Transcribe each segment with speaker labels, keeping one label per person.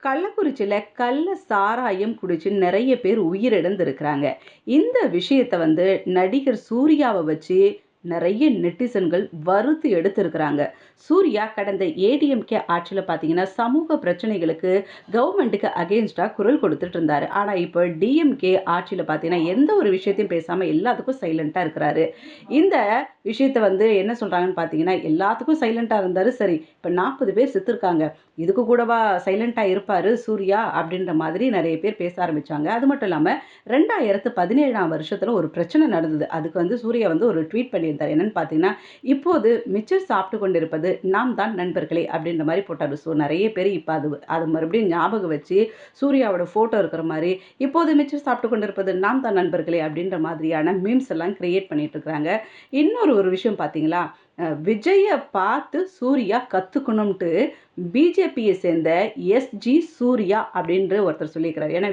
Speaker 1: கள்ளக்குறிச்சியில கள்ள சாராயம் குடிச்சு நெறைய பேர் உயிரிழந்திருக்கிறாங்க. இந்த விஷயத்த வந்து நடிகர் சூர்யாவ வச்சு நெறைய நெட்டிசன்கள் வறுத்து எடுத்திருக்கிறாங்க. சூர்யா கடந்த ஏடிஎம்கே ஆட்சியில பார்த்தீங்கன்னா, சமூக பிரச்சனைகளுக்கு கவர்மெண்ட்டுக்கு அகெயின்ஸ்டா குரல் கொடுத்துட்டு இருந்தாரு. ஆனா, இப்ப டிஎம்கே ஆட்சியில பார்த்தீங்கன்னா, எந்த ஒரு விஷயத்தையும் பேசாம எல்லாத்துக்கும் சைலன்ட்டா இருக்கிறாரு. இந்த விஷயத்த வந்து என்ன சொல்றாங்கன்னு பார்த்தீங்கன்னா, எல்லாத்துக்கும் சைலன்ட்டா இருந்தாரு சரி. இப்ப 40 பேர் செத்துருக்காங்க. இதுக்கு கூடவா சைலன்ட்டா இருப்பாரு சூர்யா? அப்படின்ற மாதிரி நெறைய பேர் பேச ஆரம்பிச்சாங்க. அது மட்டும் இல்லாம 2017ஆம் வருஷத்துல ஒரு பிரச்சனை நடந்தது. அதுக்கு வந்து சூர்யா வந்து ஒரு ட்வீட் பண்ணியிருந்தாரு. என்னன்னு பார்த்தீங்கன்னா, "இப்போது மிச்சர் சாப்பிட்டு கொண்டிருப்பது நாம் தான் நண்பர்களே" அப்படின்ற மாரி போட்டாரு. ஸோ நெறைய பேர் இப்ப அது மறுபடியும் ஞாபகம் வச்சு சூர்யாவோட ஃபோட்டோ இருக்கிற மாரி, "இப்போது மிச்சர் சாப்பிட்டு கொண்டிருப்பது நாம் தான் நண்பர்களே" அப்படின்ற மாதிரியான மீம்ஸ் எல்லாம் கிரியேட் பண்ணிட்டு இருக்காங்க. இன்னொரு விஷயம் பார்த்தீங்களா? விஜய பார்த்து சூர்யா கத்துக்கணும்ன்ட்டு பிஜேபிய சேர்ந்த எஸ்ஜி சூர்யா அப்படின்ற ஒருத்தர் சொல்லியிருக்கிறாரு. ஏன்னா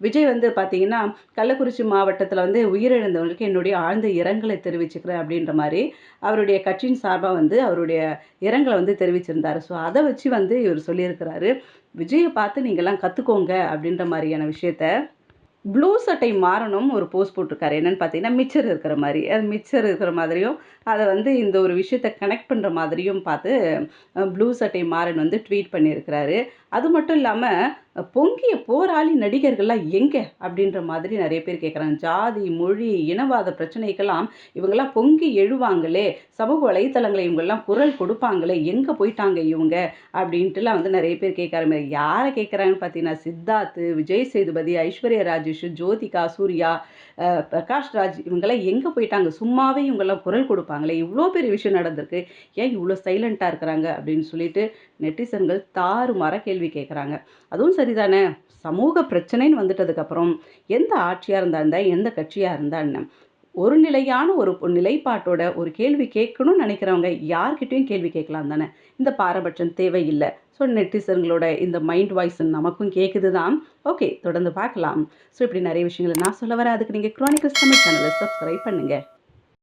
Speaker 1: விஜய் வந்து பார்த்தீங்கன்னா, கள்ளக்குறிச்சி மாவட்டத்தில வந்து உயிரிழந்தவங்களுக்கு என்னுடைய ஆழ்ந்த இரங்கலை தெரிவிச்சுக்கிறேன் அப்படின்ற மாரி, அவருடைய கட்சியின் சார்பா வந்து அவருடைய இரங்கல வந்து தெரிவிச்சிருந்தாரு. ஸோ அத வச்சு வந்து இவர் சொல்லியிருக்கிறாரு. விஜய பார்த்து நீங்கலாம் கத்துக்கோங்க அப்படின்ற மாரியான விஷயத்த ப்ளூ சட்டை மாறணும் ஒரு போஸ்ட் போட்டிருக்காரு. என்னன்னு பார்த்தீங்கன்னா, மிச்சர் இருக்கிற மாரி. அது மிச்சர் இருக்கிற மாதிரியும், அத வந்து இந்த ஒரு விஷயத்த கனெக்ட் பண்ற மாதிரியும் பார்த்து, ப்ளூ சட்டை மாறன் வந்து ட்வீட் பண்ணியிருக்கிறாரு. அது மட்டும் இல்லாம, பொங்கிய போராளி நடிகர்கள்லாம் எங்க? அப்படின்ற மாதிரி நெறைய பேர் கேட்குறாங்க. ஜாதி, மொழி, இனவாத பிரச்சனைக்கெல்லாம் இவங்கலாம் பொங்கி எழுவாங்களே, சமூக வலைத்தளங்கள்ல இவங்கலாம் குரல் கொடுப்பாங்களே, எங்க போய்ட்டாங்க இவங்க? அப்படின்ட்டுலாம் வந்து நெறைய பேர் கேட்க யார கேட்குறாங்கன்னு பார்த்தீங்கன்னா, சித்தார்த், விஜய் சேதுபதி, ஐஸ்வர்யா ராஜேஷ், ஜோதிகா, சூர்யா, பிரகாஷ் ராஜ் இவங்கலாம் எங்க போயிட்டாங்க? சும்மாவே இவங்கலாம் குரல் கொடுப்பாங்களே! இவ்ளோ பெரிய விஷயம் நடந்திருக்கு. ஏன் இவ்ளோ சைலன்ட்டா இருக்கிறாங்க? அப்படின்னு சொல்லிட்டு நெட்டிசன்கள் தாறுமாறா கேள்வி கேட்குறாங்க. அதுவும் சரிதானே! சமூக பிரச்சனைன்னு வந்துட்டதுக்கப்புறம், எந்த ஆட்சியா இருந்தா என்ன? எந்த கட்சியா இருந்தா என்ன? ஒரு நிலையான ஒரு நிலைப்பாட்டோட ஒரு கேள்வி கேட்கணும்னு நினைக்கிறவங்க யார்கிட்டயும் கேள்வி கேட்கலாம் தானே! இந்த பாரபட்சம் தேவையில்ல. ஸோ நெட்டிசன்களோட இந்த மைண்ட் வாய்ஸ் நமக்கும் கேட்குது தான். ஓகே தொடர்ந்து பார்க்கலாம். ஸோ இப்படி நிறைய விஷயங்கள நான் சொல்ல வரேன். அதுக்கு நீங்க குரோனிக்கல்ஸ் தமிழ் சேனல சப்ஸ்கிரைப் பண்ணுங்க.